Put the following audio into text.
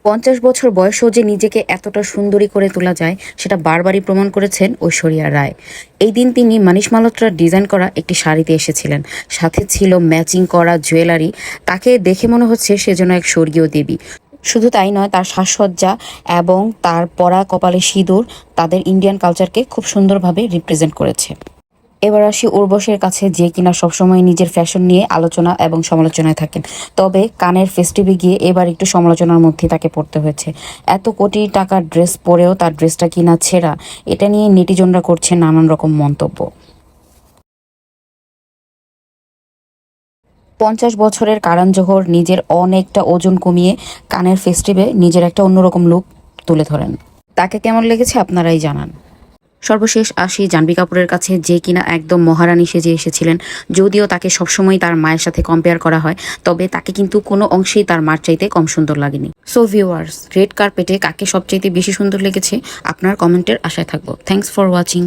50 বছর বয়সেও যে নিজেকে এতটা সুন্দরী করে তোলা যায় সেটা বারবারই প্রমাণ করেছেন ঐশ্বরিয়া রায়। এই দিন তিনি মানিশ মালহোত্রার ডিজাইন করা একটি শাড়িতে এসেছিলেন, সাথে ছিল ম্যাচিং করা জুয়েলারি। তাকে দেখে মনে হচ্ছে সে যেন এক স্বর্গীয় দেবী। শুধু তাই নয়, তার সাজসজ্জা এবং তার পরা কপালে সিঁদুর তাদের ইন্ডিয়ান কালচারকে খুব সুন্দরভাবে রিপ্রেজেন্ট করেছে। এবার আসি উর্বশীর কাছে, যে কিনা সবসময় নিজের ফ্যাশন নিয়ে আলোচনা এবং সমালোচনায় থাকেন। তবে কানের ফেস্টিভে গিয়ে এবার একটু সমালোচনার মধ্যে তাকে পড়তে হয়েছে। এত কোটি টাকার ড্রেস পরেও তার ড্রেসটা কিনা ছেঁড়া, এটা নিয়ে নেটিজনরা করছে নানান রকম মন্তব্য। 50 বছরের কারণ জোহর নিজের অনেকটা ওজন কমিয়ে কানের ফেস্টিভে নিজের একটা অন্যরকম লুক তুলে ধরেন। তাকে কেমন লেগেছে আপনারাই জানান। সর্বশেষ আসি জাহ্নবী কাপুরের কাছে, যে কিনা একদম মহারানী সেজে এসেছিলেন। যদিও তাকে সবসময় তার মায়ের সাথে কম্পেয়ার করা হয়, তবে তাকে কিন্তু কোনো অংশেই তার মার চাইতে কম সুন্দর লাগেনি। সো ভিউয়ার্স, রেড কার্পেটে কাকে সবচাইতে বেশি সুন্দর লেগেছে আপনার কমেন্টের আশায় থাকবো। Thanks for watching.